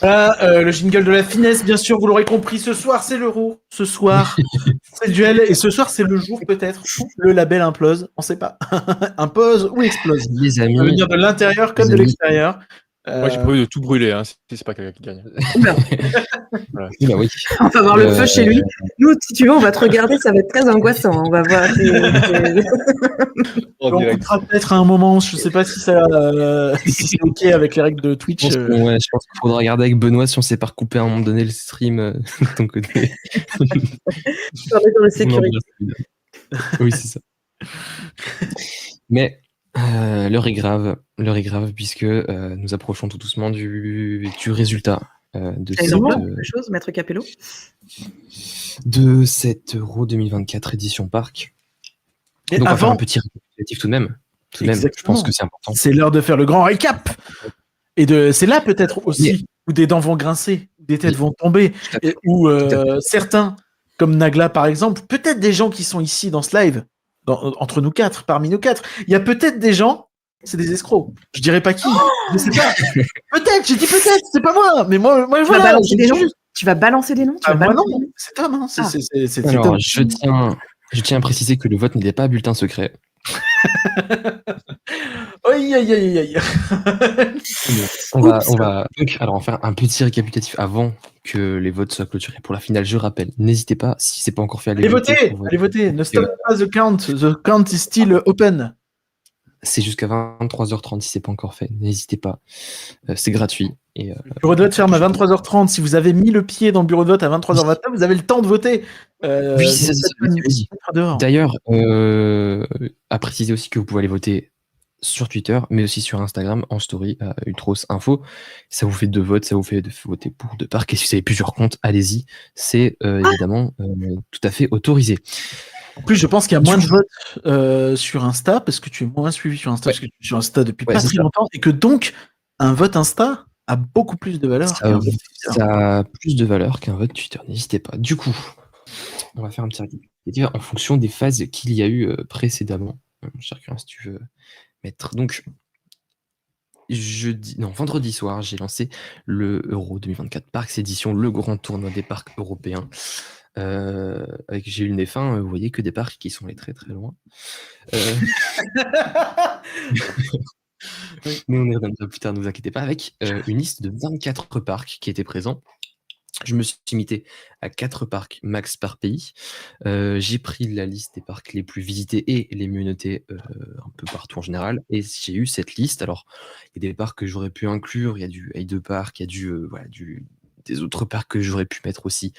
Voilà, le jingle de la finesse, bien sûr, vous l'aurez compris. Ce soir, c'est l'Euro. Ce soir, c'est le duel. Et ce soir, c'est le jour, peut-être, où le label implose. On sait pas. Impose ou explose. Les Ça peut amis, venir de l'intérieur comme de amis. l'extérieur. Moi, j'ai prévu de tout brûler, hein, si c'est pas quelqu'un qui gagne. Oula, oui. On va voir le feu chez lui. Nous, si tu veux, on va te regarder, ça va être très angoissant. On va voir. En On direct. coupera peut-être à un moment. Je sais pas si si c'est OK avec les règles de Twitch. Je pense qu'il faudra regarder avec Benoît si on sait pas recouper à un moment donné le stream de ton côté. Dans le sécurité. Oui, c'est ça. Mais l'heure est grave puisque nous approchons tout doucement du résultat de quelque chose, Maître Capello de cette Euro 2024 édition Parc. Et donc on va faire avant, un petit récapitulatif tout de même. Je pense que c'est important. c'est l'heure de faire le grand récap. Et c'est là peut-être aussi où des dents vont grincer, des têtes vont tomber, et où certains, comme Nagla par exemple, peut-être des gens qui sont ici dans ce live, entre nous quatre, parmi nous quatre, il y a peut-être des gens, c'est des escrocs. Je dirais pas qui, je sais pas. Peut-être, j'ai dit peut-être, c'est pas moi, mais moi voilà. Tu vas balancer des noms moi non, c'est Tom. Hein. C'est Alors, Tom. je tiens à préciser que le vote n'était pas bulletin secret. Aïe. On va faire un petit récapitulatif avant que les votes soient clôturés pour la finale. Je rappelle, n'hésitez pas, si c'est pas encore fait, allez voter. Ne stop pas the count is still open. C'est jusqu'à 23h30 si c'est pas encore fait. N'hésitez pas, c'est gratuit. Et, le bureau de vote ferme à 23h30. Si vous avez mis le pied dans le bureau de vote à 23h29, vous avez le temps de voter. Oui, c'est ça. D'ailleurs, à préciser aussi que vous pouvez aller voter sur Twitter, mais aussi sur Instagram, en story, à Ultros Info. Ça vous fait 2 votes, ça vous fait voter pour 2 parcs. Et si vous avez plusieurs comptes, allez-y. C'est évidemment tout à fait autorisé. En plus, je pense qu'il y a moins de votes sur Insta, parce que tu es moins suivi sur Insta, parce que tu es sur Insta depuis pas très longtemps, et que donc, un vote Insta a beaucoup plus de valeur qu'un vote Twitter. Ça a plus de valeur qu'un vote Twitter, n'hésitez pas. Du coup, on va faire un petit récapitulatif en fonction des phases qu'il y a eu précédemment. Chacun, si tu veux mettre. Donc, vendredi soir, j'ai lancé le Euro 2024 Parcs Édition, le grand tournoi des parcs européens. Avec j'ai eu le nez fin, vous voyez que des parcs qui sont allés très très loin. Mais on y reviendra plus tard, ne vous inquiétez pas, avec une liste de 24 parcs qui étaient présents. Je me suis limité à 4 parcs max par pays. J'ai pris la liste des parcs les plus visités et les mieux notés un peu partout en général. Et j'ai eu cette liste. Alors, il y a des parcs que j'aurais pu inclure. Il y a du Heidepark Park, il y a des autres parcs que j'aurais pu mettre aussi.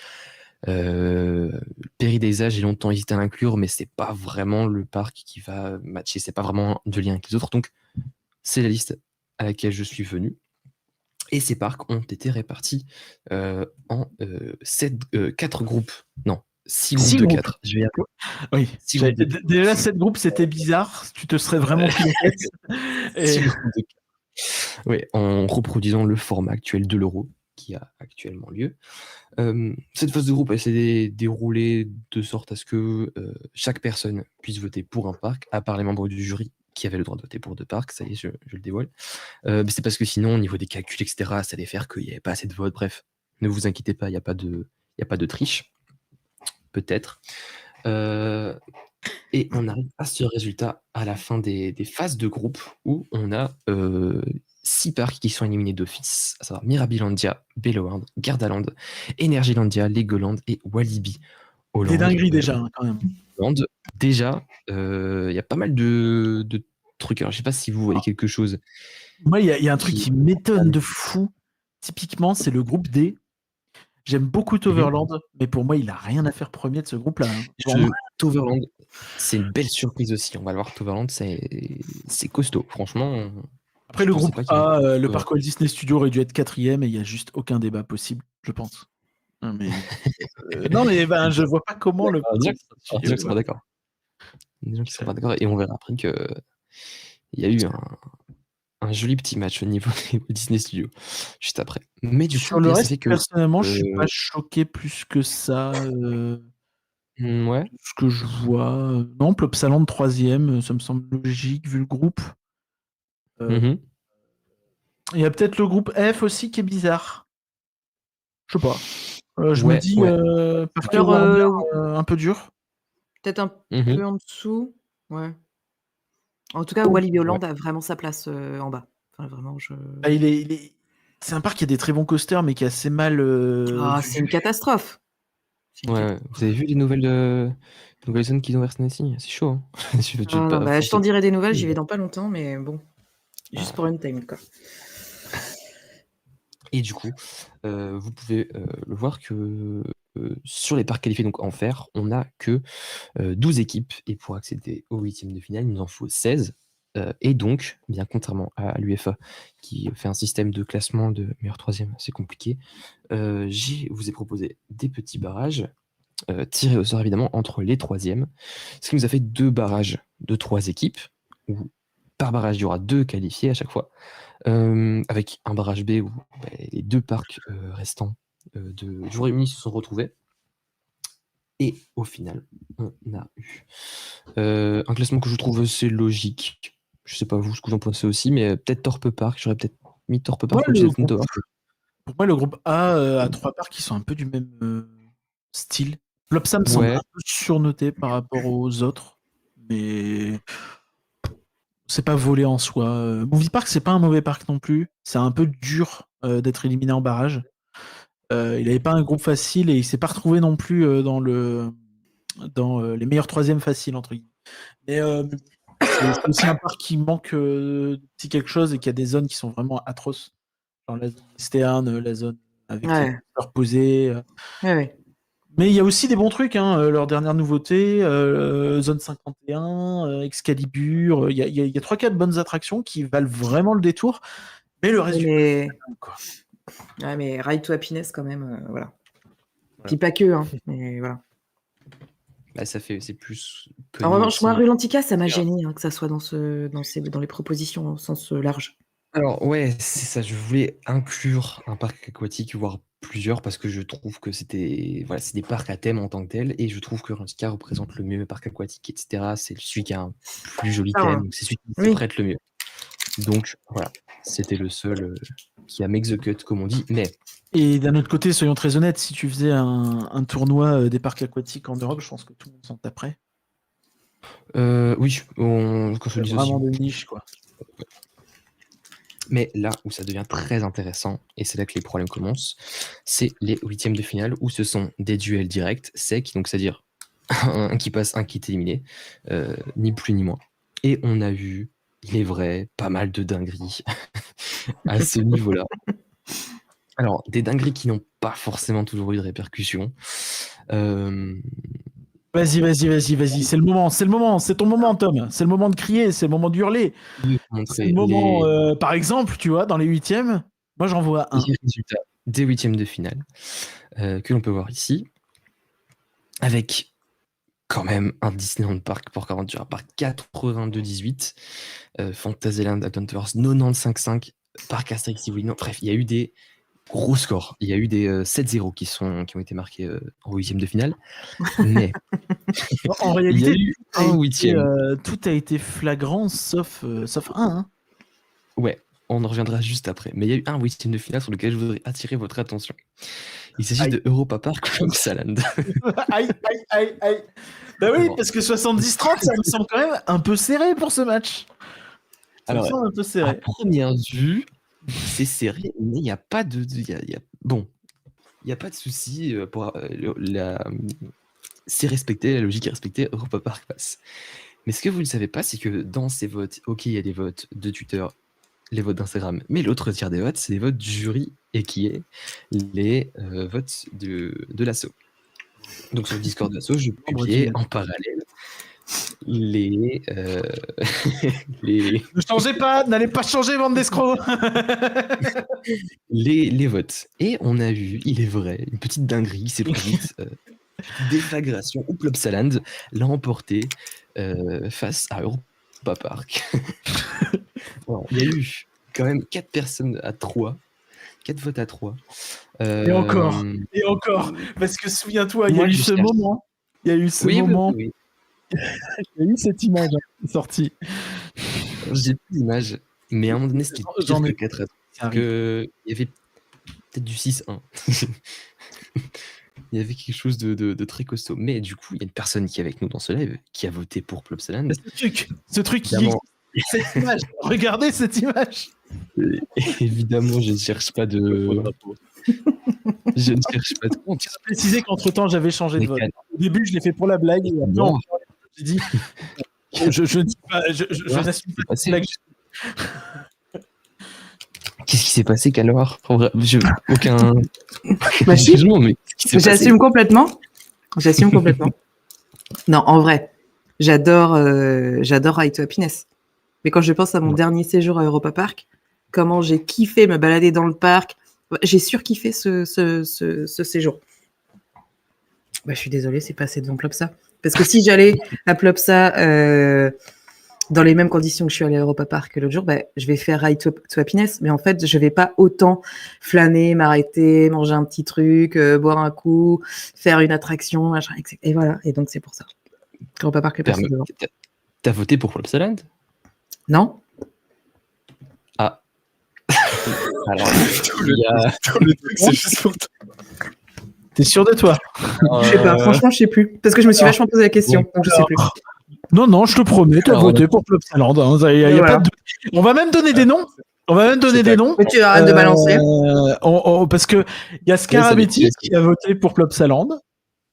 Péridesa, j'ai longtemps hésité à l'inclure, mais c'est pas vraiment le parc qui va matcher. C'est pas vraiment de lien avec les autres. Donc, c'est la liste à laquelle je suis venu. Et ces parcs ont été répartis en 4 groupes. Non, 6 groupes de 4. Je vais oui. Déjà, 7 groupes, c'était bizarre. Tu te serais vraiment pris la tête. Oui, en reproduisant le format actuel de l'Euro qui a actuellement lieu. Cette phase de groupe, elle s'est déroulée de sorte à ce que chaque personne puisse voter pour un parc, à part les membres du jury qui avaient le droit de voter pour 2 parcs, ça y est, je le dévoile. Mais c'est parce que sinon, au niveau des calculs, etc., ça allait faire qu'il n'y avait pas assez de votes. Bref, ne vous inquiétez pas, il n'y a pas de triche. Peut-être. Et on arrive à ce résultat à la fin des phases de groupe où on a 6 parcs qui sont éliminés d'office, à savoir Mirabilandia, Belloworld, Gardaland, Energylandia, Legoland et Walibi Holland. Des dingueries déjà, quand même. Déjà, il y a pas mal de trucs. Alors, je sais pas si vous voyez quelque chose. Moi, il y a un truc qui m'étonne de fou. Typiquement, c'est le groupe D. J'aime beaucoup Toverland, mais pour moi, il n'a rien à faire premier de ce groupe-là. Hein. Toverland, c'est une belle surprise aussi. On va le voir, Toverland, c'est costaud. Franchement. Après, le groupe A, le parc Walt Disney Studio aurait dû être 4e et il n'y a juste aucun débat possible, je pense. Mais... non, mais je vois pas comment le. Des gens qui sont pas d'accord. Des gens qui sont pas d'accord. Et on verra après qu'il y a eu un joli petit match au niveau des Disney Studios juste après. Mais du sur le reste, personnellement, je suis pas choqué plus que ça. Ouais. Ce que je vois. Non, Plopsaland 3e, ça me semble logique vu le groupe. Il y a peut-être le groupe F aussi qui est bizarre. Je sais pas. Je me Ouais, dis, ouais. Parker Alors, Warner, un peu dur. peut-être un Mhm. peu en dessous. Ouais. En tout cas, Wally Ouais. Holland a vraiment sa place en bas. Enfin, vraiment, Ah, c'est un parc qui a des très bons coasters, mais qui est assez mal Ah, c'est une vu. catastrophe. C'est une Ouais, catastrophe. vous avez vu les nouvelles zones qu'ils ont versées ici? C'est chaud, hein. Je vais Ah non, pas bah, je t'en forcer. dirai des nouvelles, j'y vais dans pas longtemps, mais bon, juste Ah. pour une time, quoi. Et du coup, vous pouvez le voir que sur les parcs qualifiés donc en fer, on n'a que 12 équipes. Et pour accéder au huitième de finale, il nous en faut 16. Et donc, bien contrairement à l'UEFA, qui fait un système de classement de meilleur troisième assez compliqué, vous ai proposé des petits barrages tirés au sort évidemment entre les troisièmes. Ce qui nous a fait 2 barrages de 3 équipes, où par barrage, il y aura 2 qualifiés à chaque fois. Avec un barrage B où les 2 parcs restants du Royaume-Uni se sont retrouvés. Et au final, on a eu un classement que je trouve assez logique. Je sais pas vous ce que vous en pensez aussi, mais peut-être Thorpe Park. J'aurais peut-être mis Thorpe Park au-dessus de Tower. Pour moi, le groupe A a 3 parcs qui sont un peu du même style. Plopsa me semble Ouais, un peu surnoté par rapport aux autres, mais c'est pas volé en soi. Movie Park, c'est pas un mauvais parc non plus. C'est un peu dur d'être éliminé en barrage. Il avait pas un groupe facile et il s'est pas retrouvé non plus dans les meilleurs troisièmes faciles entre guillemets. Mais c'est aussi un parc qui manque de petit quelque chose et qui a des zones qui sont vraiment atroces. Genre la zone externe, la zone avec les Ouais, couleurs posées. ouais. Mais il y a aussi des bons trucs, hein, leur dernière nouveauté, Zone 51, Excalibur, il y a 3-4 bonnes attractions qui valent vraiment le détour, mais le reste Ouais, du mais... quoi. Ouais, mais Ride to Happiness, quand même, voilà. Voilà. Puis pas que, hein, mais voilà. Bah, c'est plus En punny revanche, moi, aussi. Rulantica, ça m'a etc. gêné que ça soit dans les propositions au sens large. Alors ouais, c'est ça. Je voulais inclure un parc aquatique, voire plusieurs, parce que je trouve que c'est des parcs à thème en tant que tel, et je trouve que Rulantica représente le mieux parc aquatique, etc. C'est celui qui a un plus joli Ah, thème, donc c'est celui qui se oui. prête le mieux. Donc voilà, c'était le seul qui a make the cut, comme on dit. Mais Et d'un autre côté, soyons très honnêtes, si tu faisais un tournoi des parcs aquatiques en Europe, je pense que tout le monde s'en taperait. oui, quand je C'est le dis aussi. vraiment de niche, quoi. Mais là où ça devient très intéressant, et c'est là que les problèmes commencent, c'est les huitièmes de finale où ce sont des duels directs, secs, donc c'est-à-dire un qui passe, un qui est éliminé, ni plus ni moins. Et on a vu, il est vrai, pas mal de dingueries à ce niveau-là. Alors, des dingueries qui n'ont pas forcément toujours eu de répercussions. Vas-y, c'est le moment, c'est ton moment, Tom. C'est le moment de crier, c'est le moment d'hurler. C'est le moment, par exemple, tu vois, dans les huitièmes, moi j'en vois un. les résultats des huitièmes de finale que l'on peut voir ici, avec quand même un Disneyland Park Port Aventura Park 82-18, Fantasyland Adventures 95-5, Parc Astérix Yvelines. Bref, il y a eu des gros scores. Il y a eu des 7-0 qui ont été marqués en huitième de finale. Mais En il y a réalité, eu un huitième. tout a été flagrant sauf un. Hein. Ouais, on en reviendra juste après. Mais il y a eu un huitième de finale sur lequel je voudrais attirer votre attention. Il s'agit de Europa Park Plopsaland. Aïe. Bah oui, Bon. parce que 70-30, ça me semble quand même un peu serré pour ce match. Ça me Alors, semble un peu à serré. première vue, c'est serré, mais il n'y a pas de. Bon, il n'y a pas de souci. C'est respecté, la logique est respectée, Europa Park passe. Mais ce que vous ne savez pas, c'est que dans ces votes, ok, il y a des votes de Twitter, les votes d'Instagram, mais l'autre tiers des votes, c'est les votes du jury et qui est les votes de l'asso. Donc sur le Discord de l'asso, je publiais en parallèle les. Ne changez pas, n'allez pas changer, bande d'escrocs. les votes. Et on a vu, il est vrai, une petite dinguerie qui s'est produite. Déflagration où Plopsaland l'a emporté face à Europa Park. Alors, il y a eu quand même 4 personnes à 3. 4 votes à 3. Et encore, parce que souviens-toi, il y a Moi, eu je ce cherche. moment. Il y a eu ce Oui, moment. oui. Il y a eu cette image qui est sortie. J'ai plus d'image, mais à un moment donné, c'était J'en ai 4 à 3. Ça arrive. Il y avait peut-être du 6-1. Il y avait quelque chose de très costaud. Mais du coup, il y a une personne qui est avec nous dans ce live qui a voté pour Plopsaland. Ce truc qui Évidemment. cette image. Regardez cette image. Évidemment, je ne cherche pas de. Je ne cherche pas de compte. Je vais préciser qu'entre-temps, j'avais changé de vote. Au début, je l'ai fait pour la blague. Et Non. après, j'ai dit, je n'assume pas cette blague. Qu'est-ce qui s'est passé, Calor? Aucun Bah, si. jugement, mais qu'est-ce qui s'est passé? J'assume complètement. Non, en vrai, j'adore Ride to Happiness. Mais quand je pense à mon dernier séjour à Europa Park, comment j'ai kiffé me balader dans le parc, j'ai surkiffé ce séjour. Bah, je suis désolée, c'est pas assez devant Plopsa. Parce que si j'allais à Plopsa dans les mêmes conditions que je suis allée à Europa Park l'autre jour, bah, je vais faire Ride to Happiness. Mais en fait, je vais pas autant flâner, m'arrêter, manger un petit truc, boire un coup, faire une attraction, machin, etc. Et voilà. Et donc, c'est pour ça. Europa Park est passé devant. T'as voté pour Plopsaland? Non? Ah. Alors, le truc, c'est juste pour toi. T'es sûr de toi? Je sais pas, franchement, je sais plus. Parce que je me suis vachement posé la question, donc je sais plus. Non, je te promets, tu as voté pour Plopsaland. Hein, Voilà. On va même donner des noms. Mais tu arrêtes de balancer. Parce que il y a Scarabetti qui a voté pour Plopsaland.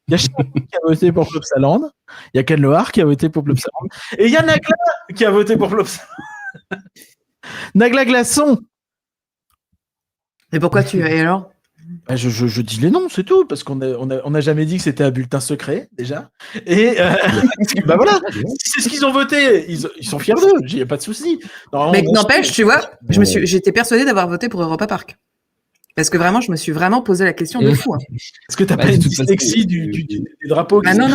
Il y a Charlie qui a voté pour Plopsaland. Il y a Ken Loar qui a voté pour Plopsaland. Et il y a Nagla qui a voté pour Plopsaland. Nagla Glaçon. Mais pourquoi tu... Et alors? Bah, je dis les noms, c'est tout, parce qu'on n'a jamais dit que c'était un bulletin secret, déjà. Et bah voilà, si c'est ce qu'ils ont voté, ils sont fiers d'eux, il n'y a pas de souci. Mais n'empêche, tu vois, j'étais persuadée d'avoir voté pour Europa Park. Parce que vraiment, je me suis vraiment posé la question de fou. Hein. Est-ce que t'as pas une dyslexie des drapeaux qui non,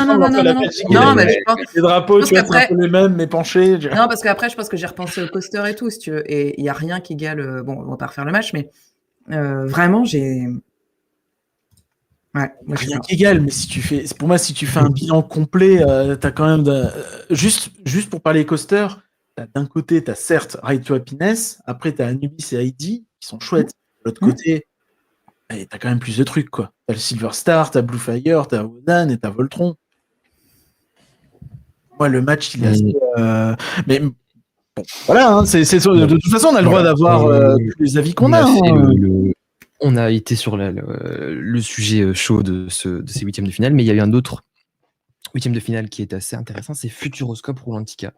mais je pense... Les drapeaux, tu vois, c'est un peu les mêmes, mais penchés. Non, parce qu'après, je pense que j'ai repensé au coaster et tout, si tu veux. Et il n'y a rien qui égale... Bon, on va pas refaire le match, mais vraiment, j'ai... Ouais, moi, rien qui égale, mais pour moi, si tu fais un bilan complet, t'as quand même... Juste pour parler coaster, d'un côté, t'as certes Ride to Happiness, après t'as Anubis et Heidi, qui sont chouettes. De l'autre côté, t'as quand même plus de trucs, quoi. T'as le Silver Star, t'as Blue Fire, t'as Wodan et t'as Voltron. Moi, le match, il est assez... Mais bon, voilà, hein, de toute façon, on a le droit d'avoir tous les avis qu'on a. On a été sur le sujet chaud de ces huitièmes de finale, mais il y a eu un autre huitième de finale qui est assez intéressant, c'est Futuroscope Rolantica,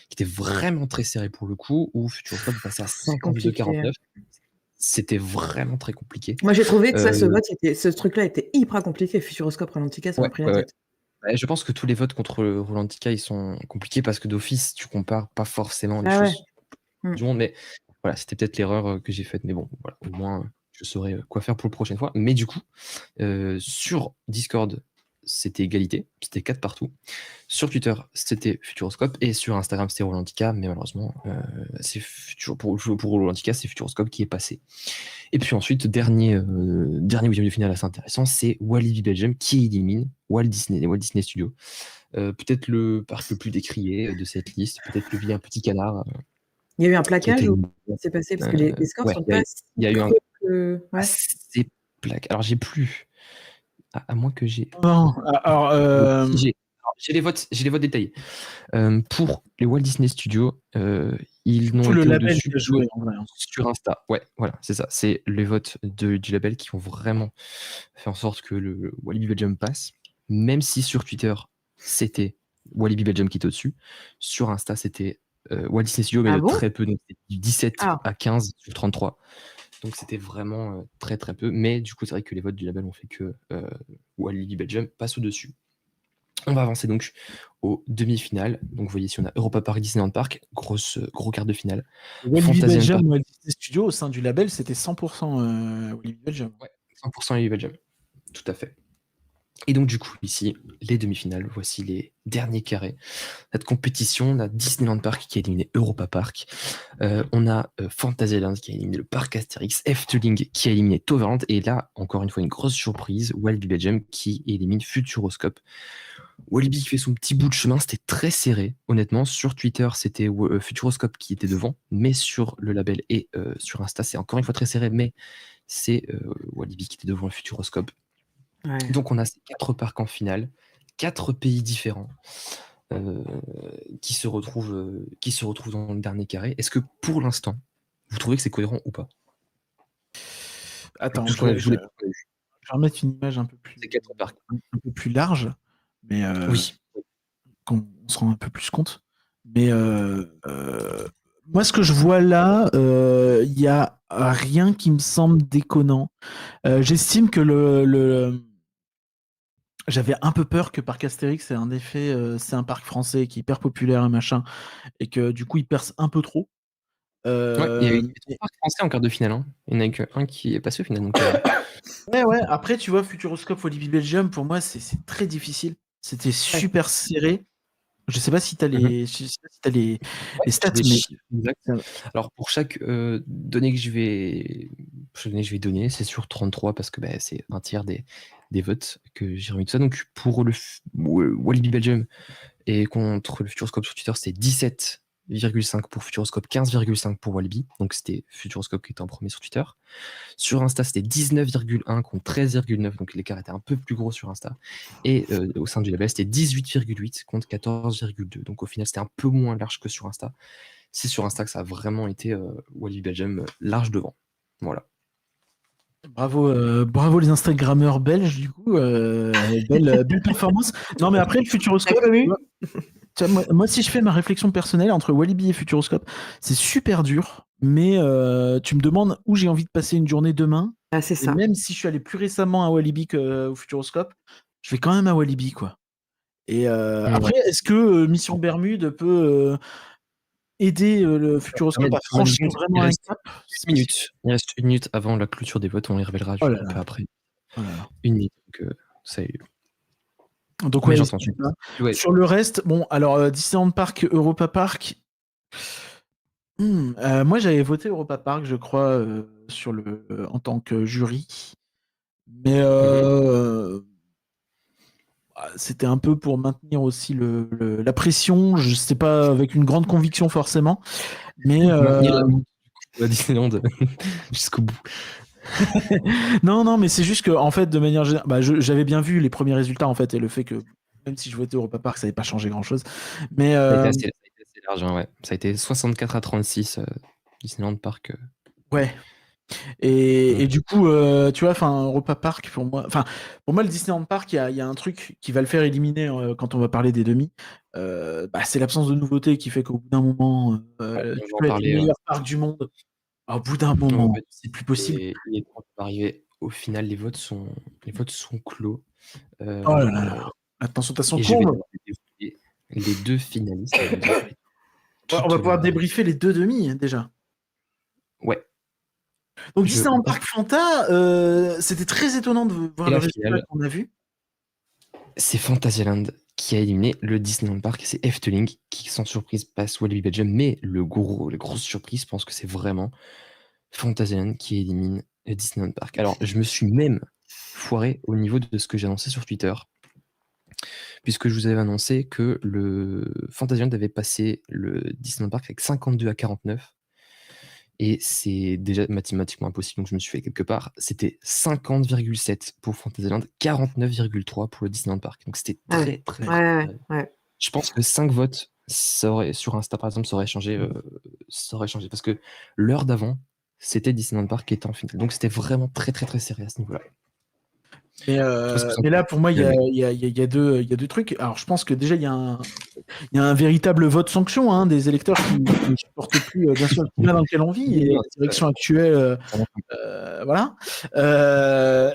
qui était vraiment très serré pour le coup, où Futuroscope est passé à 52-49. C'était vraiment très compliqué. Moi, j'ai trouvé que ce truc-là était hyper compliqué. Futuroscope Rolantica, ça m'a pris la tête. Ouais, je pense que tous les votes contre Rolantica, ils sont compliqués parce que d'office, tu compares pas forcément les choses du monde, mais voilà, c'était peut-être l'erreur que j'ai faite, mais bon, voilà, au moins, je saurais quoi faire pour la prochaine fois. Mais du coup, sur Discord, c'était égalité, c'était 4 partout. Sur Twitter, c'était Futuroscope, et sur Instagram, c'était Rolantica, mais malheureusement, pour Rolantica, c'est Futuroscope qui est passé. Et puis ensuite, dernier huitième de finale assez intéressant, c'est Walibi Belgium qui élimine Walt Disney Studios. Peut-être le parc le plus décrié de cette liste, peut-être le vilain petit canard. Il y a eu un plaquage ou ça s'est passé parce que les scores sont pas... Il y a eu assez plaqué. Alors j'ai plus... À moins que j'ai... Non, alors... J'ai les votes détaillés. Pour les Walt Disney Studios, ils n'ont le été label au-dessus qui a joué sur Insta. Ouais, voilà, c'est ça. C'est les votes du label qui ont vraiment fait en sorte que le Walibi Belgium passe. Même si sur Twitter, c'était Walibi Belgium qui était au-dessus. Sur Insta, c'était Walt Disney Studios, mais très peu. Donc, c'était du 17 à 15 sur 33. Donc c'était vraiment très très peu. Mais du coup, c'est vrai que les votes du label ont fait que Walibi Belgium passe au-dessus. On va avancer donc aux demi-finales. Donc vous voyez ici, on a Europa Park, Disneyland Park, gros quart de finale. Walibi Belgium, Walt Disney Studios, au sein du label, c'était 100% Walibi Belgium. Ouais, 100% Walibi Belgium. Tout à fait. Et donc du coup, ici, les demi-finales, voici les derniers carrés. Cette compétition, on a Disneyland Park qui a éliminé Europa Park. On a Fantasyland qui a éliminé le parc Astérix, Efteling qui a éliminé Toverland. Et là, encore une fois, une grosse surprise, Walibi Belgium qui élimine Futuroscope. Walibi qui fait son petit bout de chemin, c'était très serré. Honnêtement, sur Twitter, c'était Futuroscope qui était devant, mais sur le label et sur Insta, c'est encore une fois très serré, mais c'est Walibi qui était devant le Futuroscope. Ouais. Donc on a ces 4 parcs en finale, 4 pays différents qui se retrouvent dans le dernier carré. Est-ce que pour l'instant, vous trouvez que c'est cohérent ou pas? Attends, Tout ce je qu'on a- vais, je je voulais- vais remettre une image un peu plus, C'est 4 parcs. un peu plus large, mais Oui. qu'on se rend un peu plus compte. Mais moi, ce que je vois là, il y a rien qui me semble déconnant. J'estime que j'avais un peu peur que Parc Astérix, c'est un effet, c'est un parc français qui est hyper populaire et machin, et que du coup, il perce un peu trop. Ouais, il y a eu Euh, 3 parcs français en quart de finale. Hein. Il n'y en a qu'un qui est passé au final. Donc, ouais. Après, tu vois, Futuroscope, Walibi Belgium, pour moi, c'est très difficile. C'était super serré. Je sais pas si t'as Mhm. les, je sais pas si t'as les j'ai stats, des mais chiffres exacts. Alors pour chaque donnée que je vais donner, c'est sur 33 parce que c'est un tiers des votes que j'ai remis tout ça. Donc pour le Walibi Belgium et contre le Futuroscope sur Twitter, c'était 17,5 pour Futuroscope, 15,5 pour Walibi. Donc c'était Futuroscope qui était en premier sur Twitter. Sur Insta, c'était 19,1 contre 13,9, donc l'écart était un peu plus gros sur Insta. Et au sein du label, c'était 18,8 contre 14,2. Donc au final, c'était un peu moins large que sur Insta. C'est sur Insta que ça a vraiment été Walibi Belgium large devant. Voilà. bravo les Instagrammeurs belges, du coup, belle performance. Non, mais après, le T'as Futuroscope, connu? tu vois, moi, si je fais ma réflexion personnelle entre Walibi et Futuroscope, c'est super dur, mais tu me demandes où j'ai envie de passer une journée demain, Ah, c'est et ça. même si je suis allé plus récemment à Walibi qu'au Futuroscope, je vais quand même à Walibi, quoi. Et après, Ouais. est-ce que Mission Bermude peut aider le Futuroscope à franchir vraiment un cap? C'est possible. Il reste une minute avant la clôture des votes, on les révélera Oh là un là. peu après. Oh là là. Une minute, donc ça y est. Donc Mais ouais, j'entends. Ouais. sur le reste, bon, alors Disneyland Park, Europa Park. Moi, j'avais voté Europa Park, je crois, en tant que jury, mais c'était un peu pour maintenir aussi la pression. Je sais pas avec une grande conviction forcément, mais Maintenir la minute à Disneyland jusqu'au bout. non, mais c'est juste que en fait, de manière générale, j'avais bien vu les premiers résultats en fait, et le fait que même si je votais Europa Park, ça n'avait pas changé grand chose. Mais Ça a été assez large, hein, ouais. Ça a été 64-36 Disneyland Park. ouais. Et du coup, tu vois, enfin, Europa Park pour moi, le Disneyland Park, il y a un truc qui va le faire éliminer quand on va parler des demi. C'est l'absence de nouveauté qui fait qu'au bout d'un moment, On tu va en peux être le parler. meilleur parc du monde. Au bout d'un moment, Ouais. c'est plus possible. Et il est temps d'arriver. Au final, les votes sont clos. Oh là là. Attention, de toute façon, Et je vais courbe. dévoiler les 2 finalistes. On va pouvoir débriefer les deux demi déjà. Ouais. Donc Disneyland Park Fanta, c'était très étonnant de voir le résultat qu'on a vu. C'est Fantasyland qui a éliminé le Disneyland Park. C'est Efteling qui, sans surprise, passe Walibi Belgium. Mais la grosse surprise, je pense que c'est vraiment Fantasyland qui élimine le Disneyland Park. Alors, je me suis même foiré au niveau de ce que j'ai annoncé sur Twitter, puisque je vous avais annoncé que le Fantasyland avait passé le Disneyland Park avec 52 à 49. Et c'est déjà mathématiquement impossible, donc je me suis fait quelque part. C'était 50,7 pour Fantasyland, 49,3 pour le Disneyland Park. Donc c'était très. Ouais. Je pense que 5 votes sur Insta, par exemple, ça aurait changé. Parce que l'heure d'avant, c'était Disneyland Park qui était en finale. Donc c'était vraiment très serré à ce niveau-là. Mais là, pour moi, il y a deux trucs. Alors, je pense que déjà, il y a un véritable vote sanction des électeurs qui ne supportent plus, bien sûr, le climat dans lequel on vit et la direction actuelle. Voilà.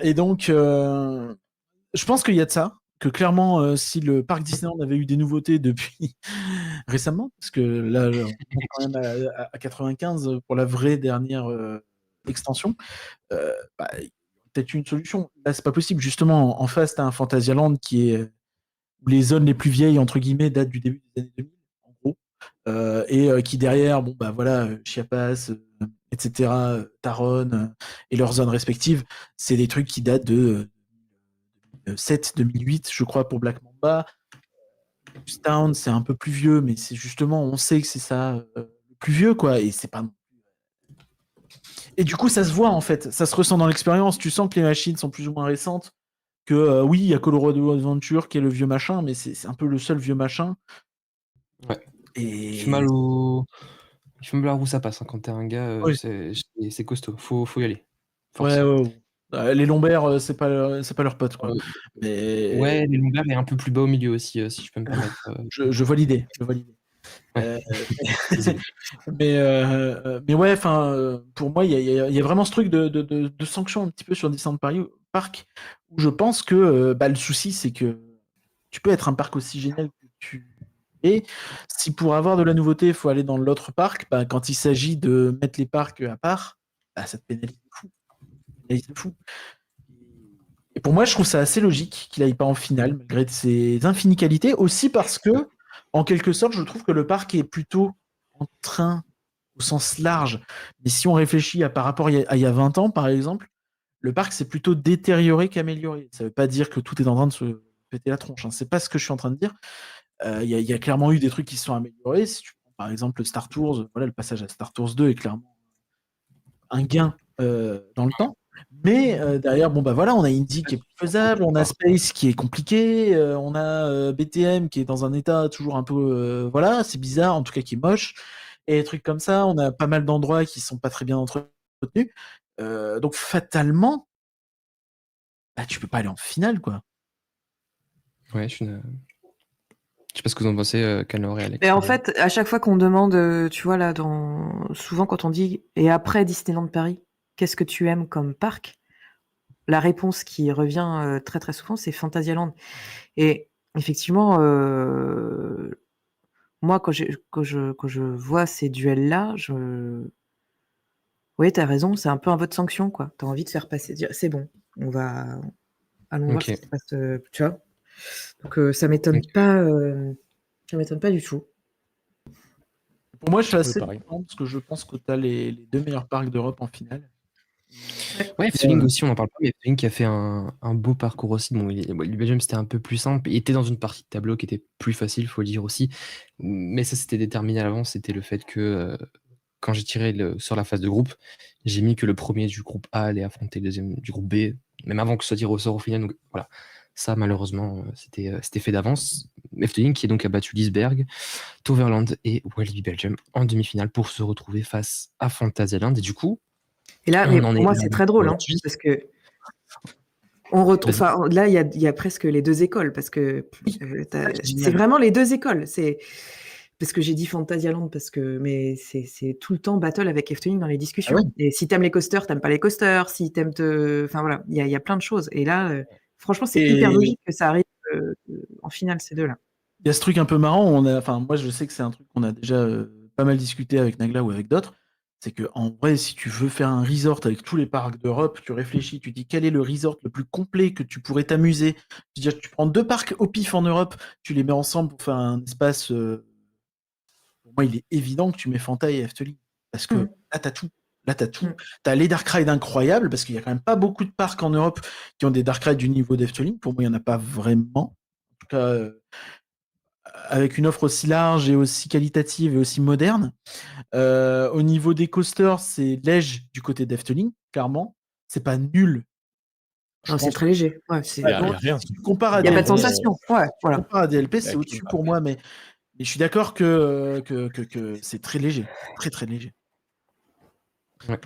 Et donc, je pense qu'il y a de ça. Que clairement, si le parc Disneyland avait eu des nouveautés depuis récemment, parce que là, on est quand même à 95 pour la vraie dernière extension, peut-être une solution. Là, c'est pas possible. Justement, en face, t'as un Fantasyland où les zones les plus vieilles, entre guillemets, datent du début des années 2000, en gros. Et qui derrière, Chiapas, etc., Taron et leurs zones respectives, c'est des trucs qui datent de 2007, 2008, je crois, pour Black Mamba. Town, c'est un peu plus vieux, mais c'est justement, on sait que c'est ça le plus vieux, quoi, et c'est pas. Et du coup, ça se voit en fait, ça se ressent dans l'expérience. Tu sens que les machines sont plus ou moins récentes. Que oui, il y a Colorado Adventure qui est le vieux machin, mais c'est un peu le seul vieux machin. Ouais. Et Tu fais mal au. Tu fais mal à où ça passe. Hein. Quand t'es un gars, Oui. c'est costaud. Faut y aller. Force. Ouais. Les lombaires, c'est pas leur pote quoi. Mais Ouais, les longueurs est un peu plus bas au milieu aussi, si je peux me permettre. je vois l'idée. Ouais. Mais ouais, enfin, pour moi, il y a vraiment ce truc de sanction un petit peu sur Disneyland Paris Park où je pense que le souci, c'est que tu peux être un parc aussi génial que tu es. Si pour avoir de la nouveauté, il faut aller dans l'autre parc, quand il s'agit de mettre les parcs à part, ça te pénalise de fou. Et pour moi, je trouve ça assez logique qu'il aille pas en finale, malgré ses infinies qualités, aussi parce que, en quelque sorte, je trouve que le parc est plutôt en train, au sens large. Mais si on réfléchit par rapport à il y a 20 ans, par exemple, le parc s'est plutôt détérioré qu'amélioré. Ça veut pas dire que tout est en train de se péter la tronche. Hein. C'est pas ce que je suis en train de dire. Il y a clairement eu des trucs qui se sont améliorés. Si tu prends par exemple le Star Tours, voilà, le passage à Star Tours 2 est clairement un gain dans le temps. Mais derrière, voilà, on a Indy qui est plus faisable, on a Space qui est compliqué, on a BTM qui est dans un état toujours un peu, voilà, c'est bizarre, en tout cas qui est moche, et des trucs comme ça. On a pas mal d'endroits qui sont pas très bien entretenus. Donc fatalement, tu peux pas aller en finale, quoi. Ouais, je sais pas ce que vous en pensez, Canor et Alex. Mais en fait, à chaque fois qu'on demande, tu vois là, souvent quand on dit et après Disneyland Paris, qu'est-ce que tu aimes comme parc? La réponse qui revient très très souvent, c'est Fantasyland. Et effectivement, moi quand je vois ces duels-là, oui, t'as raison, c'est un peu un vote sanction, quoi. T'as envie de faire passer, dire c'est bon, allons voir ce qui se passe, tu vois. Donc ça m'étonne pas, du tout. Pour moi, je suis assez content parce que je pense que tu as les deux meilleurs parcs d'Europe en finale. Ouais, Efteling aussi, on en parle pas, mais Efteling qui a fait un beau parcours aussi. Bon, le Belgium, c'était un peu plus simple. Il était dans une partie de tableau qui était plus facile, faut le dire aussi. Mais ça, c'était déterminé à l'avance. C'était le fait que quand j'ai tiré sur la phase de groupe, j'ai mis que le premier du groupe A allait affronter le deuxième du groupe B, même avant que ce soit tiré au sort au final. Donc voilà, ça, malheureusement, c'était fait d'avance. Efteling qui est donc abattu Liseberg, Toverland et Walibi Belgium en demi-finale pour se retrouver face à Fantasyland. Et du coup, et là, mais pour moi, c'est très drôle, hein, parce que on retrouve. Enfin, là, il y a presque les deux écoles, parce que c'est vraiment les deux écoles. C'est parce que j'ai dit Fantasyland, mais c'est tout le temps battle avec Efteling dans les discussions. Ah ouais. Et si t'aimes les coasters, t'aimes pas les coasters. Si t'aimes enfin voilà, il y a plein de choses. Et là, franchement, c'est hyper logique que ça arrive en finale ces deux-là. Il y a ce truc un peu marrant. Moi, je sais que c'est un truc qu'on a déjà pas mal discuté avec Nagla ou avec d'autres. C'est que en vrai, si tu veux faire un resort avec tous les parcs d'Europe, tu réfléchis, tu dis quel est le resort le plus complet que tu pourrais t'amuser. Tu prends deux parcs au pif en Europe, tu les mets ensemble pour faire un espace. Pour moi, il est évident que tu mets Fanta et Efteling. Parce que là, t'as tout. T'as les Dark Rides incroyables, parce qu'il y a quand même pas beaucoup de parcs en Europe qui ont des Dark Rides du niveau d'Efteling. Pour moi, il n'y en a pas vraiment. En tout cas, avec une offre aussi large et aussi qualitative et aussi moderne. Au niveau des coasters, c'est léger du côté d'Efteling, clairement. C'est pas nul. Non, c'est très léger. Ouais, il n'y a rien. Si tu compares à il n'y a pas de sensation. Ouais, voilà. Tu compares à DLP, c'est au-dessus pour moi, mais je suis d'accord que c'est très léger. Très, très léger. Ouais.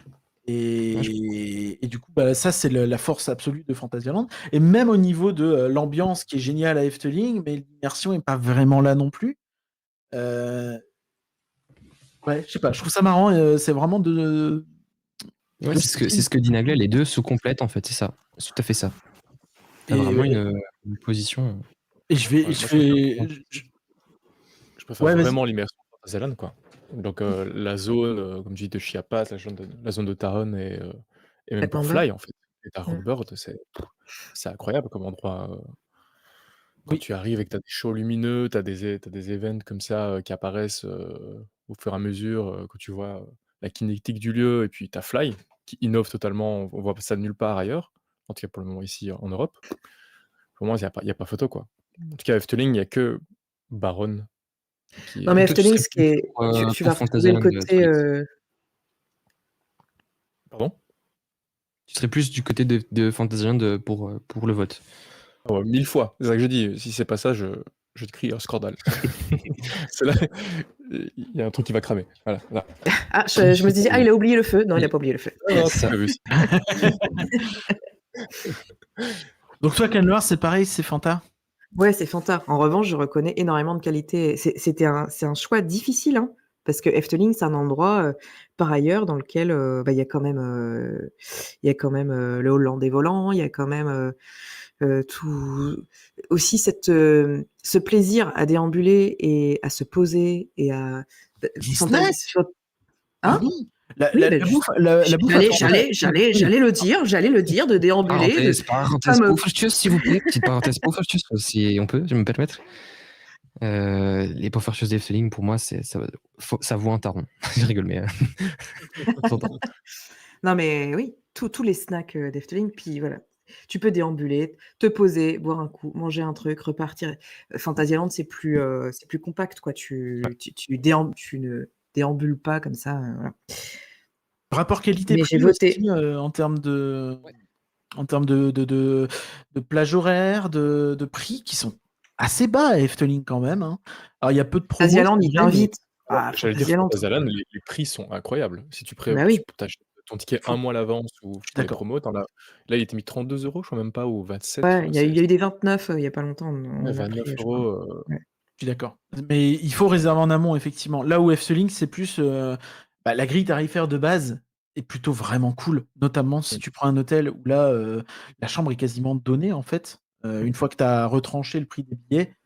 Et du coup, ça, c'est la force absolue de Fantasyland. Et même au niveau de l'ambiance qui est géniale à Efteling, mais l'immersion n'est pas vraiment là non plus. Ouais, je sais pas, je trouve ça marrant. C'est vraiment de. Ouais, c'est ce que dit Nagla, les deux se complètent en fait, c'est ça. C'est tout à fait ça. T'as vraiment une position. Et je préfère vraiment l'immersion de Fantasyland, quoi. Donc la zone, comme je dis, de Chiapas, la zone de Taron et même pour Fly, en fait. Et Taron Bird, c'est incroyable comme endroit. Quand tu arrives et que tu as des shows lumineux, tu as des events comme ça qui apparaissent au fur et à mesure, quand tu vois la kinétique du lieu, et puis tu as Fly, qui innove totalement, on voit ça de nulle part ailleurs, en tout cas pour le moment ici en Europe. Pour moi, il n'y a pas photo, quoi. En tout cas, Efteling, il n'y a que Baron. Non, mais Efteling, tu vas retrouver le côté. Pardon ? Je serais plus du côté de Fantasyland pour le vote. Oh, 1000 fois, c'est ça que je dis. Si c'est pas ça, je te crie un scandale. C'est là, il y a un truc qui va cramer. Voilà. Là. Ah, je me disais, il a oublié le feu. Non, il a pas oublié le feu. Non, Ça. t'as vu ça. Donc toi, Cannes Noir, c'est pareil, c'est Fanta? Ouais, c'est Fanta. En revanche, je reconnais énormément de qualité. C'est un choix difficile, hein, parce que Efteling, c'est un endroit, par ailleurs, dans lequel il y a quand même, le Hollandais volant, il y a quand même tout aussi ce plaisir à déambuler et à se poser et à Disney Hein Pardon La Oui, ben, bouffe, la bouffe à Fanta. j'allais le dire, de déambuler, Parenthèse comme- Poffertjes, s'il vous plaît. Petite parenthèse Poffertjes, si on peut, je vais me permettre. Les Poffertjes d'Efteling, pour moi, ça vaut un taron. Je rigole, mais... Non, mais oui, tous les snacks d'Efteling, puis voilà. Tu peux déambuler, te poser, boire un coup, manger un truc, repartir. Fantasyland, c'est plus compact, quoi. Tu ne déambules pas comme ça. Voilà. Rapport qualité Mais j'ai prix voté. aussi, en termes de plage horaire, de prix qui sont assez bas à Efteling quand même. Hein. Alors il y a peu de promos. Fantasyland, c'est il vrai, mais- t'invite. J'allais dire Fantasyland. Fantasyland, les prix sont incroyables. Si tu Bah oui. t'achètes ton ticket un mois à l'avance ou les D'accord. promos, là, il était mis 32 €, je crois même pas, ou 27. Ouais, il y a eu des 29 il y a pas longtemps. on a 29 pris, je crois. €. Je suis d'accord. Mais il faut réserver en amont, effectivement. Là où Efteling, c'est plus la grille tarifaire de base est plutôt vraiment cool. Notamment si tu prends un hôtel où là, la chambre est quasiment donnée, en fait. Une fois que tu as retranché le prix des billets,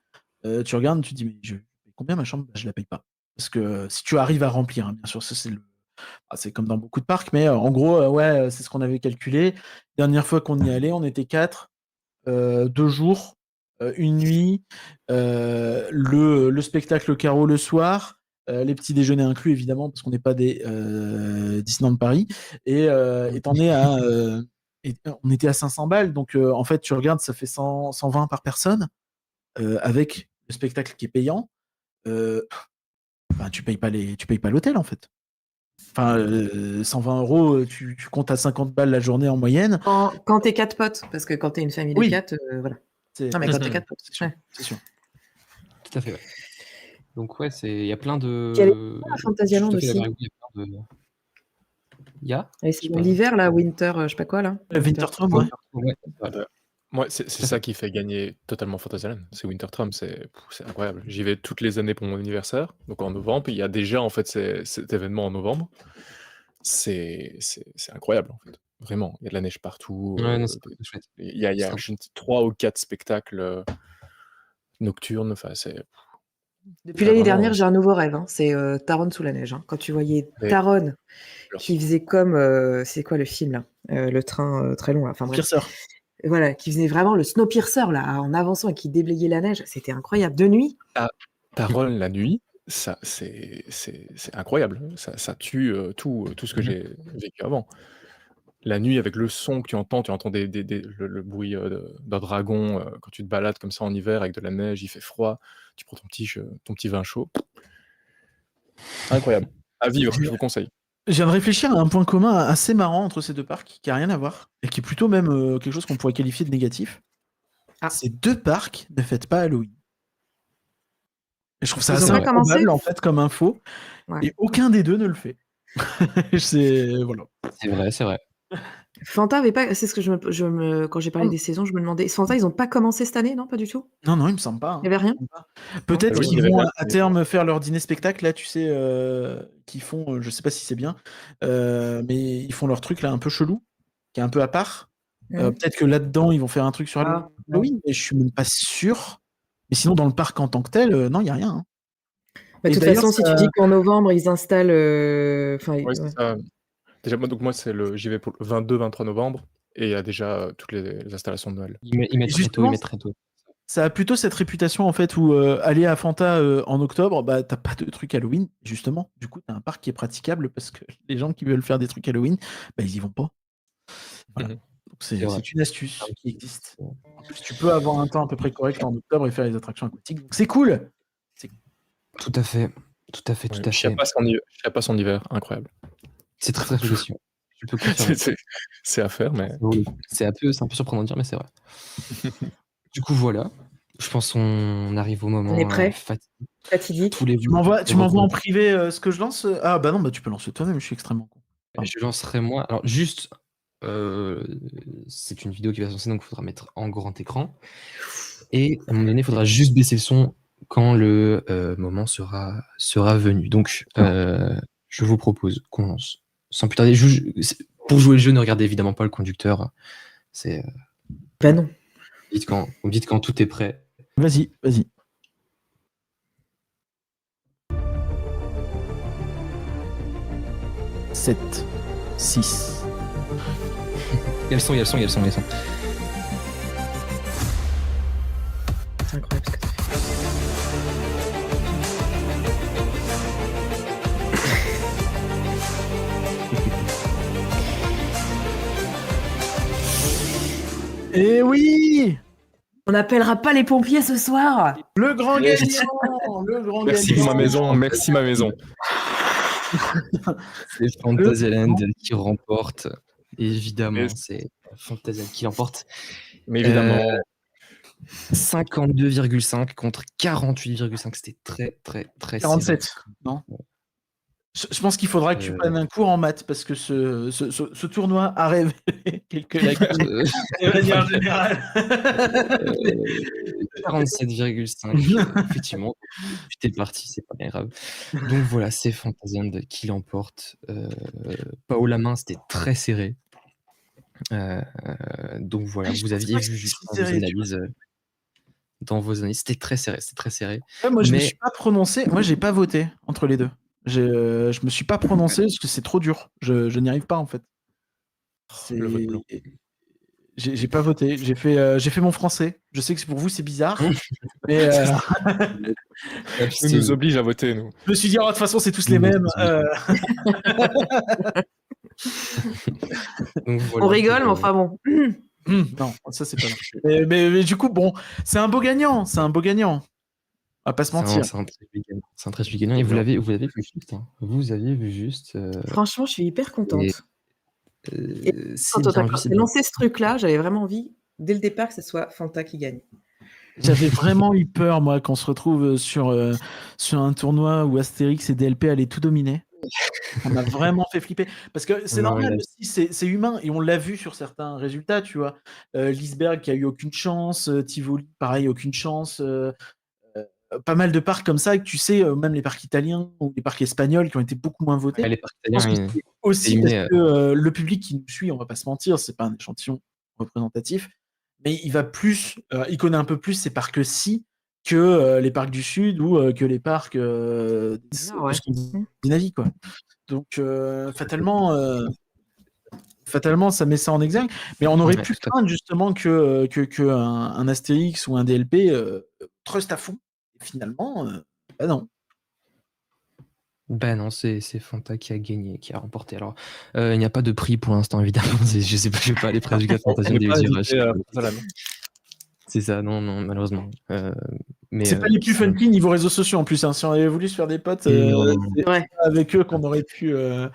tu regardes, tu te dis, mais combien ma chambre? Bah, je la paye pas. Parce que si tu arrives à remplir, hein, bien sûr, ça c'est comme dans beaucoup de parcs, mais en gros, c'est ce qu'on avait calculé. Dernière fois qu'on y allait, on était 4, 2 jours, une nuit, le spectacle carreau le soir, les petits déjeuners inclus évidemment parce qu'on n'est pas des Disneyland Paris, et on était à 500 balles, donc en fait tu regardes, ça fait 120 par personne, avec le spectacle qui est payant. Tu payes pas l'hôtel en fait. Enfin, 120 €, tu comptes à 50 balles la journée en moyenne. Quand t'es 4 potes, parce que quand t'es une famille de Oui. 4, voilà. C'est Non, mais quand t'es 4 potes, c'est sûr. ouais. C'est sûr. Tout à fait, ouais. Donc ouais, il y a plein de... Quel est à Fantasyland Je suis tout à fait aussi. d'accord avec vous, il y a plein de... Il y a Et c'est l'hiver, là, winter, je sais pas quoi, là. Wintertram, ouais. Ouais, Moi, c'est ça qui fait gagner totalement Fantasyland. C'est Wintertram, c'est incroyable. J'y vais toutes les années pour mon anniversaire, donc en novembre. Il y a déjà en fait cet événement en novembre. C'est incroyable en fait. Vraiment, il y a de la neige partout. Ouais, non, c'est pas chouette. Il y a 3 ou 4 spectacles nocturnes. Enfin, c'est Depuis l'année vraiment, dernière, j'ai un nouveau rêve. Hein. C'est Taron sous la neige. Hein. Quand tu voyais Mais- Taron qui faisait comme. C'est quoi le film, là le train très long, là. Enfin, bref. Piercer. Voilà, qui faisait vraiment le Snowpiercer, là, en avançant et qui déblayait la neige. C'était incroyable. De nuit. Taron la nuit, ça c'est incroyable. Ça tue tout ce que j'ai vécu avant. La nuit, avec le son que tu entends le bruit d'un dragon quand tu te balades comme ça en hiver avec de la neige, il fait froid, tu prends ton petit vin chaud. Incroyable. À vivre, je vous conseille. Je viens de réfléchir à un point commun assez marrant entre ces deux parcs, qui n'a rien à voir, et qui est plutôt même quelque chose qu'on pourrait qualifier de négatif. Ah. Ces deux parcs ne fêtent pas Halloween. Et je trouve ça Ils ont assez pas commencé improbable, en fait, comme info, Ouais. et aucun des deux ne le fait. Voilà. C'est vrai. Fanta avait pas. C'est ce que quand j'ai parlé des saisons, je me demandais. Fanta, ils ont pas commencé cette année, non? Pas du tout? Non, il me semble pas. Hein. Il y avait rien? Peut-être Oui, qu'ils il y avait vont rien. à terme faire leur dîner-spectacle, là, tu sais, qu'ils font, je sais pas si c'est bien, mais ils font leur truc, là, un peu chelou, qui est un peu à part. Peut-être que là-dedans, ils vont faire un truc sur Halloween, mais je suis même pas sûr. Mais sinon, dans le parc en tant que tel, non, il n'y a rien. Hein. Bah, de toute façon, si tu dis qu'en novembre, ils installent. Oui, c'est ça. Déjà, moi j'y vais pour le 22-23 novembre, et il y a déjà toutes les installations de Noël. Ils mettent très tôt. Ça a plutôt cette réputation, en fait, où aller à Fanta en octobre, bah, t'as pas de truc Halloween, justement. Du coup, t'as un parc qui est praticable parce que les gens qui veulent faire des trucs Halloween, bah, ils y vont pas. Voilà. Donc, c'est une astuce qui existe. En plus, tu peux avoir un temps à peu près correct en octobre et faire les attractions aquatiques. Donc, c'est cool. Tout à fait. Je ne pas son hiver, incroyable. C'est très très chouette. Je peux confirmer. C'est à faire, mais. Oui, c'est un peu surprenant de dire, mais c'est vrai. Du coup, voilà. Je pense qu'on arrive au moment On est prêt fatidique. Fatidique. Tu m'envoies en privé ce que je lance. Ah bah non, bah tu peux lancer toi-même, je suis extrêmement con. Je lancerai moi. Alors juste, c'est une vidéo qui va se lancer, donc il faudra mettre en grand écran. Et à un moment donné, il faudra juste baisser le son quand le moment sera venu. Donc, je vous propose qu'on lance. Sans plus tarder, pour jouer le jeu, ne regardez évidemment pas le conducteur. C'est. Bah non. Vous me dites quand tout est prêt. Vas-y. 7, 6. Il y a le son. C'est incroyable ce que tu fais. Et oui, On n'appellera pas les pompiers ce soir. le grand Yes. gagnant, le grand Merci gagnant. ma maison. C'est Fantasyland qui remporte. Évidemment, Yes. c'est Fantasyland qui l'emporte. Mais évidemment. 52,5 contre 48,5. C'était très, très, très 47, serré. non je pense qu'il faudra que tu Euh, prennes un cours en mathtres parce que ce tournoi a révélé quelques lacunes de manière générale. 47,5. Effectivement, j'étais parti, c'est pas bien grave. Donc voilà, c'est Fantasyland qui l'emporte. Pas haut la main, c'était très serré. Donc voilà, vous aviez vu juste dans vos analyses, c'était très serré, Ouais, moi, je me suis pas prononcé. Moi, j'ai pas voté entre les deux. Je me suis pas prononcé parce que c'est trop dur. Je n'y arrive pas en fait. Le vote blanc. J'ai pas voté. J'ai fait mon français. Je sais que pour vous c'est bizarre, mais Tu nous obliges à voter, nous. je me suis dit, oh, de toute façon, c'est tous les mêmes. Donc, voilà, On rigole, mais enfin bon. Non, ça c'est pas mal. Mais du coup, bon, c'est un beau gagnant. On va pas se mentir. C'est un très joli gagnant. Et vous l'avez vu juste. Hein. Vous aviez vu juste. Franchement, je suis hyper contente. C'est Quand bien on vu, a lancé ce truc-là, j'avais vraiment envie, dès le départ, que ce soit Fanta qui gagne. J'avais vraiment eu peur, moi, qu'on se retrouve sur un tournoi où Astérix et DLP allaient tout dominer. Ça m'a vraiment fait flipper. Parce que c'est normal aussi, c'est humain. Et on l'a vu sur certains résultats, tu vois. Lisberg qui a eu aucune chance, Tivoli, pareil, aucune chance. Pas mal de parcs comme ça, que tu sais, même les parcs italiens ou les parcs espagnols qui ont été beaucoup moins votés. Les parcs Je pense que italiens, c'est aussi parce que le public qui nous suit, on va pas se mentir, c'est pas un échantillon représentatif, mais il connaît un peu plus ces parcs-ci que les parcs du Sud ou que les parcs de Scandinavie, quoi. Donc fatalement, ça met ça en exergue. Mais on aurait pu craindre justement que un Astérix ou un DLP trust à fond. Et finalement, bah non. Ben non, c'est Fanta qui a gagné, qui a remporté. Alors, il n'y a pas de prix pour l'instant, évidemment. Je sais pas, je vais pas aller près du gars Fantasyland. C'est ça, non, malheureusement. Mais c'est pas les plus funky niveau réseaux sociaux en plus. Hein. Si on avait voulu se faire des potes, c'est avec eux qu'on aurait pu. Non,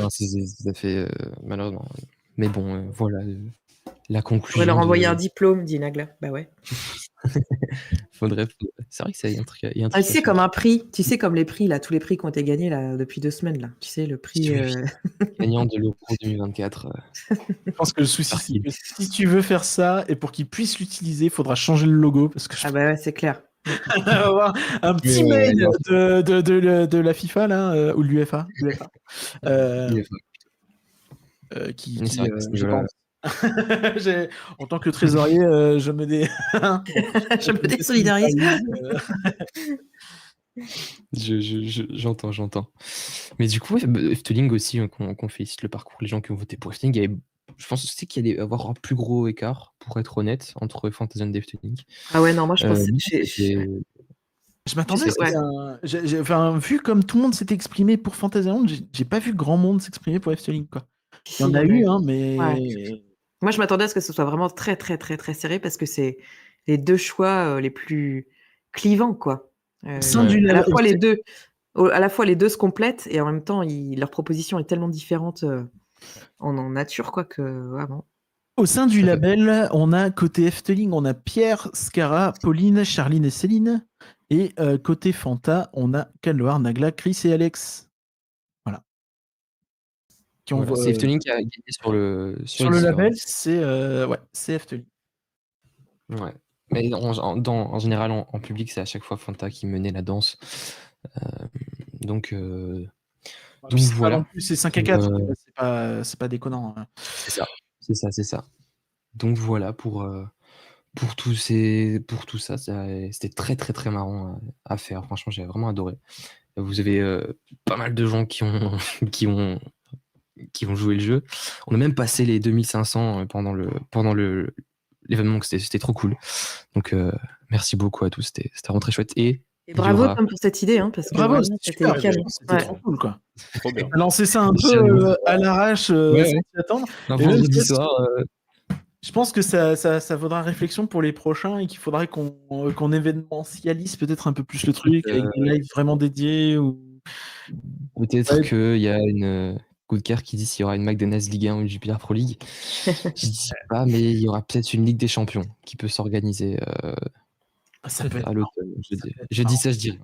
ça fait malheureusement. Mais bon, voilà la conclusion. On pourrait leur envoyer un diplôme, dit Nagla. Bah ouais. Faudrait. C'est vrai que ça y a un truc. Tu sais, comme un prix, tu sais, comme les prix, là, tous les prix qui ont été gagnés là, depuis 2 semaines. Là. Tu sais, le prix. Gagnant de l'Euro 2024. Je pense que le souci, c'est que si tu veux faire ça et pour qu'ils puissent l'utiliser, il faudra changer le logo. Parce que Ah bah ouais, c'est clair. avoir un petit mail de la FIFA là, ou de l'UEFA. Qui je pense. En tant que trésorier, je me désolidarise. J'entends. Mais du coup, Efteling aussi, qu'on félicite le parcours. Les gens qui ont voté pour Efteling, je pense aussi qu'il allait avoir un plus gros écart, pour être honnête, entre Fantasyland et Efteling. Ah ouais, non, moi je pense je m'attendais vu comme tout le monde s'était exprimé pour Fantasyland, j'ai pas vu grand monde s'exprimer pour Efteling, quoi. Il y en a eu, hein, mais... Ouais. Moi, je m'attendais à ce que ce soit vraiment très, très, très, très serré parce que c'est les deux choix les plus clivants, quoi. À la fois les deux. à la fois les deux se complètent et en même temps, leur proposition est tellement différente en nature, quoi, que vraiment. Au sein du Tout à fait. label, on a côté Efteling, on a Pierre, Scara, Pauline, Charline et Céline. Et côté Fanta, on a Kalloar, Nagla, Chris et Alex. Voilà. Voilà, c'est Efteling qui a gagné sur le sur le Discord. label, c'est Efteling. Ouais. Mais en général, en public, c'est à chaque fois Fanta qui menait la danse. Donc C'est pas voilà. non plus, c'est 5-4, c'est pas déconnant. Hein. C'est ça. Donc voilà pour tout ça, c'était très très très marrant à faire. Franchement, j'ai vraiment adoré. Vous avez pas mal de gens qui ont qui ont joué le jeu. On a même passé les 2500 pendant l'événement, que c'était trop cool. Donc merci beaucoup à tous, c'était vraiment très chouette. Et bravo Tom pour cette idée, hein, parce que bravo, c'était super, canon. c'était trop cool, quoi. Trop bien. Lancer ça un peu à l'arrache, sans s'y attendre. Un vendredi soir. Je pense que ça vaudra réflexion pour les prochains et qu'il faudrait qu'on événementialise peut-être un peu plus le truc avec des lives vraiment dédiés ou peut-être qu'il y a une Goodcar qui dit s'il y aura une McDonald's Ligue 1 ou une Jupiler Pro League. Je dis pas, mais il y aura peut-être une Ligue des Champions qui peut s'organiser ça peut être à l'automne. Je dis ça, je dirais.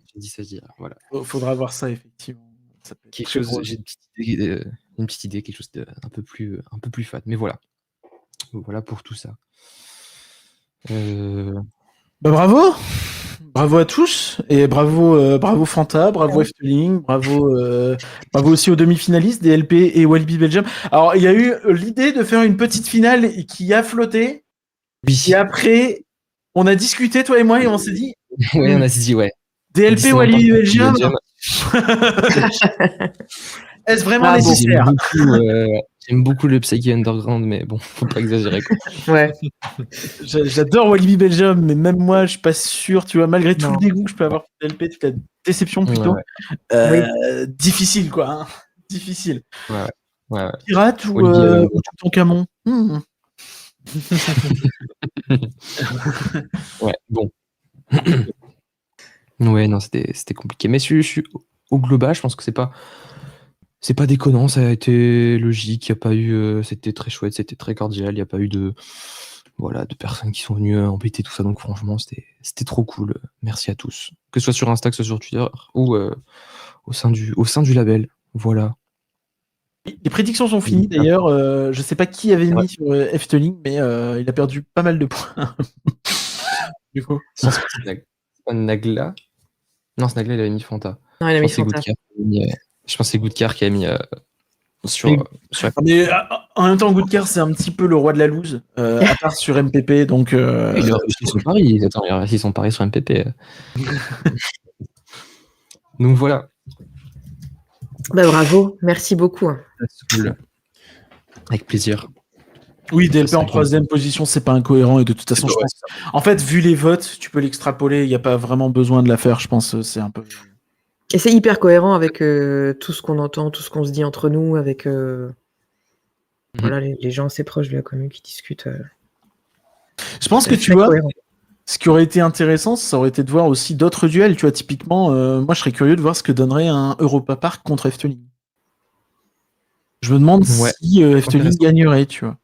Voilà. Faudra voir ça, effectivement. Ça peut être Quelque chose, j'ai une petite idée, quelque chose un peu plus fat. Mais voilà. Voilà pour tout ça. Bravo! Bravo à tous et bravo Fanta, bravo Efteling, bravo aussi aux demi-finalistes DLP et Walibi Belgium. Alors il y a eu l'idée de faire une petite finale qui a flotté. Oui. Et après on a discuté toi et moi et on s'est dit. Ouais, on a dit ouais. DLP Walibi Belgium. Est-ce vraiment nécessaire? J'aime beaucoup le Psyche Underground, mais bon, faut pas exagérer, quoi. Ouais. J'adore Walibi Belgium, mais même moi, je suis pas sûr, tu vois, malgré tout le dégoût que je peux avoir pour DLP, toute la déception plutôt. Difficile, quoi. Hein. Difficile. Ouais. Pirate ou Toutankhamon Ouais, bon. Ouais, non, c'était compliqué. Mais je suis au global, je pense que c'est pas déconnant, ça a été logique, il y a pas eu, c'était très chouette, c'était très cordial, il n'y a pas eu de personnes qui sont venues embêter tout ça, donc franchement c'était trop cool. Merci à tous, que ce soit sur Insta, que ce soit sur Twitter ou au sein du label. Voilà. Les prédictions sont finies d'ailleurs. Je sais pas qui avait mis sur Efteling, mais il a perdu pas mal de points. Du coup. C'est pas Nagla. Non, c'est Nagla, il avait mis Fanta. Non, il a mis Fanta. Je pense que c'est Goodcar qui a mis sur Mais en même temps, Goodcar, c'est un petit peu le roi de la loose, à part sur MPP, donc... Il a réussi son pari. Attends, il a réussi son pari sur MPP. Donc voilà. Bah, bravo, merci beaucoup. C'est cool. Avec plaisir. Oui, DLP en 3e position, c'est pas incohérent, et de toute façon, je pense... En fait, vu les votes, tu peux l'extrapoler, il n'y a pas vraiment besoin de la faire, je pense, c'est un peu... Et c'est hyper cohérent avec tout ce qu'on entend, tout ce qu'on se dit entre nous, avec voilà, les gens assez proches de la commune qui discutent. Je pense que tu vois, ce qui aurait été intéressant, ça aurait été de voir aussi d'autres duels. Tu vois, typiquement, moi, je serais curieux de voir ce que donnerait un Europa Park contre Efteling. Je me demande si Efteling gagnerait, tu vois.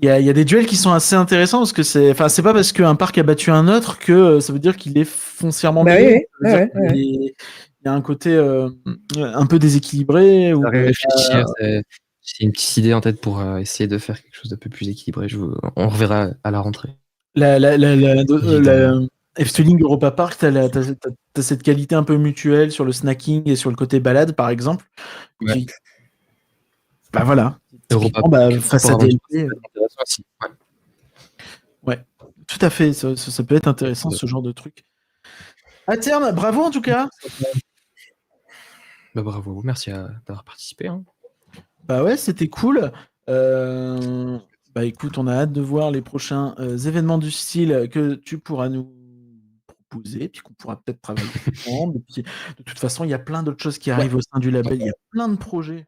Il y a des duels qui sont assez intéressants parce que c'est pas parce qu'un parc a battu un autre que ça veut dire qu'il est foncièrement meilleur. Il y a un côté un peu déséquilibré. Réfléchir, j'ai une petite idée en tête pour essayer de faire quelque chose d'un peu plus équilibré. On reverra à la rentrée. Efteling Europa Park, t'as cette qualité un peu mutuelle sur le snacking et sur le côté balade, par exemple. Ouais. Bah voilà. Europa face à DLP. Ouais, tout à fait. Ça peut être intéressant, ce genre de truc. À terme, bravo en tout cas. Bah bravo, merci d'avoir participé. Hein. Bah ouais, c'était cool. Bah écoute, on a hâte de voir les prochains événements du style que tu pourras nous proposer, puis qu'on pourra peut-être travailler ensemble. Et puis, de toute façon, il y a plein d'autres choses qui arrivent au sein du label. Il y a plein de projets